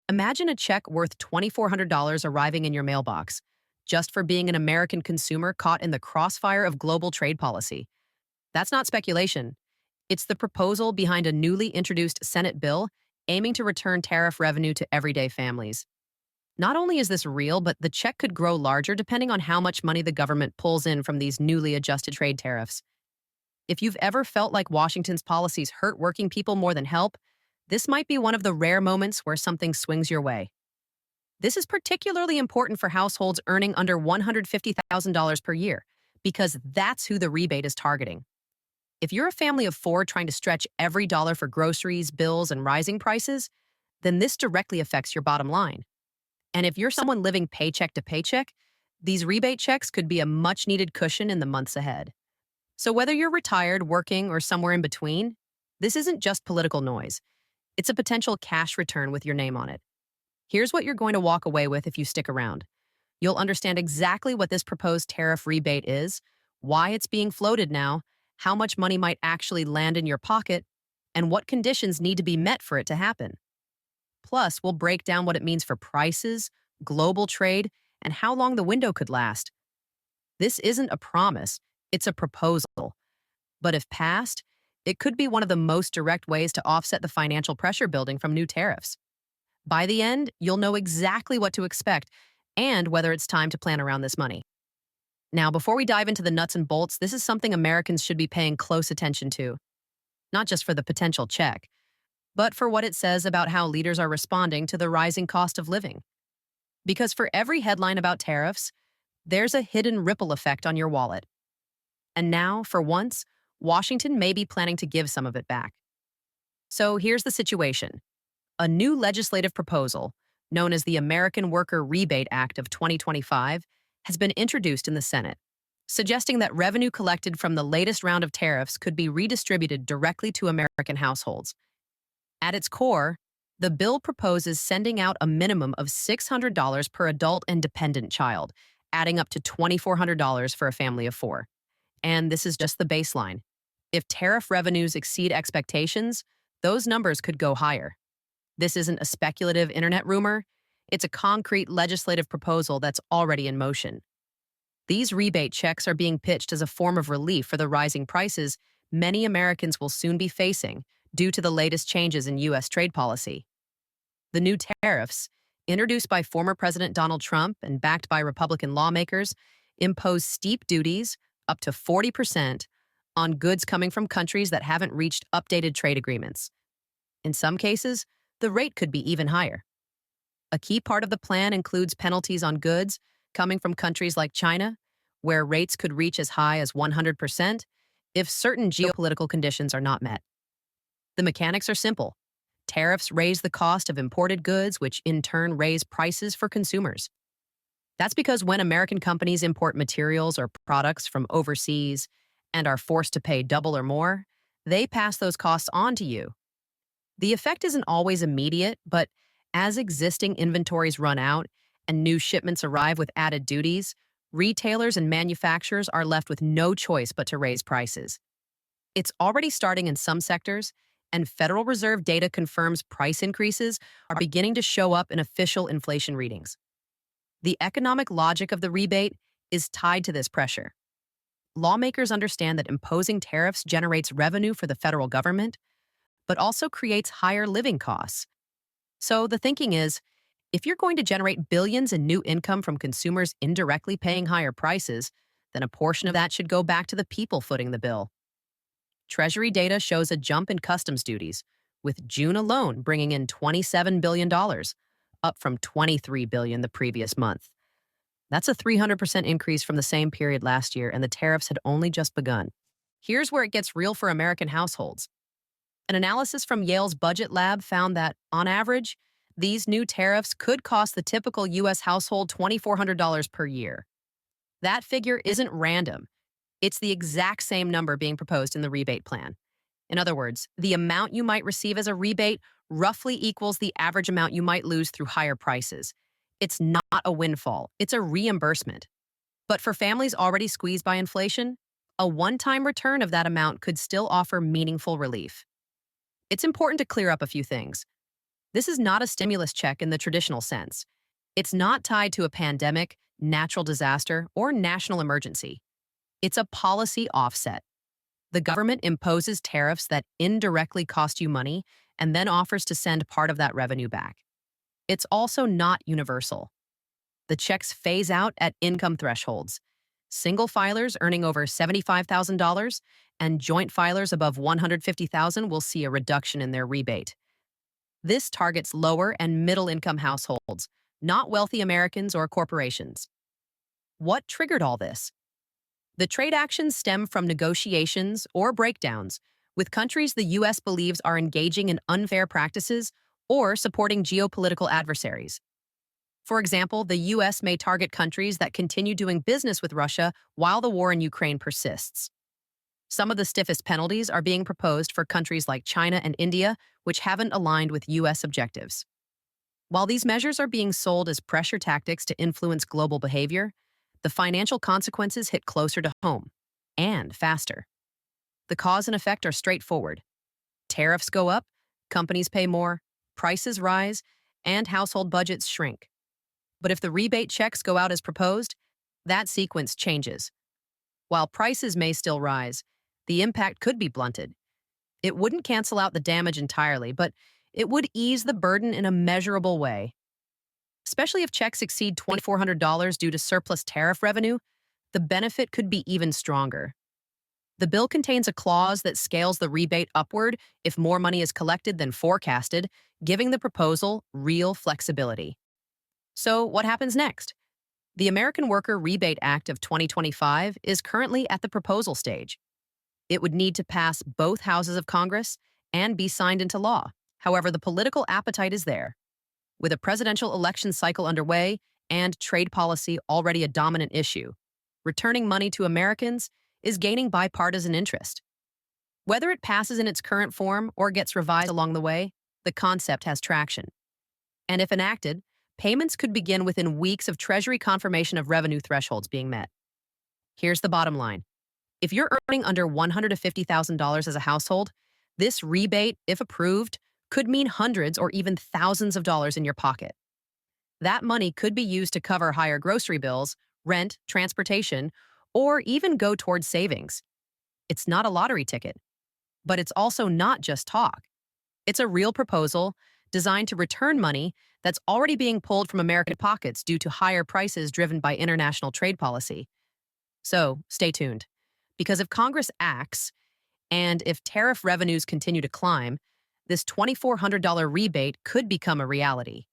Imagine a check worth $2,400 arriving in your mailbox, just for being an American consumer caught in the crossfire of global trade policy. That's not speculation. It's the proposal behind a newly introduced Senate bill aiming to return tariff revenue to everyday families. Not only is this real, but the check could grow larger depending on how much money the government pulls in from these newly adjusted trade tariffs. If you've ever felt like Washington's policies hurt working people more than help, this might be one of the rare moments where something swings your way. This is particularly important for households earning under $150,000 per year, because that's who the rebate is targeting. If you're a family of four trying to stretch every dollar for groceries, bills, and rising prices, then this directly affects your bottom line. And if you're someone living paycheck to paycheck, these rebate checks could be a much needed cushion in the months ahead. So whether you're retired, working, or somewhere in between, this isn't just political noise. It's a potential cash return with your name on it. Here's what you're going to walk away with if you stick around. You'll understand exactly what this proposed tariff rebate is, why it's being floated now, how much money might actually land in your pocket, and what conditions need to be met for it to happen. Plus, we'll break down what it means for prices, global trade, and how long the window could last. This isn't a promise, it's a proposal. But if passed, it could be one of the most direct ways to offset the financial pressure building from new tariffs. By the end, you'll know exactly what to expect and whether it's time to plan around this money. Now, before we dive into the nuts and bolts, this is something Americans should be paying close attention to, not just for the potential check, but for what it says about how leaders are responding to the rising cost of living. Because for every headline about tariffs, there's a hidden ripple effect on your wallet. And now, for once, Washington may be planning to give some of it back. So here's the situation. A new legislative proposal, known as the American Worker Rebate Act of 2025, has been introduced in the Senate, suggesting that revenue collected from the latest round of tariffs could be redistributed directly to American households. At its core, the bill proposes sending out a minimum of $600 per adult and dependent child, adding up to $2,400 for a family of four. And this is just the baseline. If tariff revenues exceed expectations, those numbers could go higher. This isn't a speculative internet rumor. It's a concrete legislative proposal that's already in motion. These rebate checks are being pitched as a form of relief for the rising prices many Americans will soon be facing due to the latest changes in U.S. trade policy. The new tariffs, introduced by former President Donald Trump and backed by Republican lawmakers, impose steep duties, up to 40%, on goods coming from countries that haven't reached updated trade agreements. In some cases, the rate could be even higher. A key part of the plan includes penalties on goods coming from countries like China, where rates could reach as high as 100% if certain geopolitical conditions are not met. The mechanics are simple. Tariffs raise the cost of imported goods, which in turn raise prices for consumers. That's because when American companies import materials or products from overseas and are forced to pay double or more, they pass those costs on to you. The effect isn't always immediate, but as existing inventories run out and new shipments arrive with added duties, retailers and manufacturers are left with no choice but to raise prices. It's already starting in some sectors, and Federal Reserve data confirms price increases are beginning to show up in official inflation readings. The economic logic of the rebate is tied to this pressure. Lawmakers understand that imposing tariffs generates revenue for the federal government, but also creates higher living costs. So the thinking is, if you're going to generate billions in new income from consumers indirectly paying higher prices, then a portion of that should go back to the people footing the bill. Treasury data shows a jump in customs duties, with June alone bringing in $27 billion, up from $23 billion the previous month. That's a 300% increase from the same period last year, and the tariffs had only just begun. Here's where it gets real for American households. An analysis from Yale's Budget Lab found that, on average, these new tariffs could cost the typical U.S. household $2,400 per year. That figure isn't random. It's the exact same number being proposed in the rebate plan. In other words, the amount you might receive as a rebate roughly equals the average amount you might lose through higher prices. It's not a windfall, it's a reimbursement. But for families already squeezed by inflation, a one-time return of that amount could still offer meaningful relief. It's important to clear up a few things. This is not a stimulus check in the traditional sense. It's not tied to a pandemic, natural disaster, or national emergency. It's a policy offset. The government imposes tariffs that indirectly cost you money and then offers to send part of that revenue back. It's also not universal. The checks phase out at income thresholds. Single filers earning over $75,000 and joint filers above $150,000 will see a reduction in their rebate. This targets lower and middle income households, not wealthy Americans or corporations. What triggered all this? The trade actions stem from negotiations or breakdowns with countries the U.S. believes are engaging in unfair practices or supporting geopolitical adversaries. For example, the U.S. may target countries that continue doing business with Russia while the war in Ukraine persists. Some of the stiffest penalties are being proposed for countries like China and India, which haven't aligned with U.S. objectives. While these measures are being sold as pressure tactics to influence global behavior, the financial consequences hit closer to home and faster. The cause and effect are straightforward. Tariffs go up, companies pay more, prices rise, and household budgets shrink. But if the rebate checks go out as proposed, that sequence changes. While prices may still rise, the impact could be blunted. It wouldn't cancel out the damage entirely, but it would ease the burden in a measurable way. Especially if checks exceed $2,400 due to surplus tariff revenue, the benefit could be even stronger. The bill contains a clause that scales the rebate upward if more money is collected than forecasted, giving the proposal real flexibility. So, what happens next? The American Worker Rebate Act of 2025 is currently at the proposal stage. It would need to pass both houses of Congress and be signed into law. However, the political appetite is there. With a presidential election cycle underway and trade policy already a dominant issue, returning money to Americans is gaining bipartisan interest. Whether it passes in its current form or gets revised along the way, the concept has traction. And if enacted, payments could begin within weeks of Treasury confirmation of revenue thresholds being met. Here's the bottom line. If you're earning under $150,000 as a household, this rebate, if approved, could mean hundreds or even thousands of dollars in your pocket. That money could be used to cover higher grocery bills, rent, transportation, or even go towards savings. It's not a lottery ticket, but it's also not just talk. It's a real proposal designed to return money that's already being pulled from American pockets due to higher prices driven by international trade policy. So, stay tuned. Because if Congress acts, and if tariff revenues continue to climb, this $2,400 rebate could become a reality.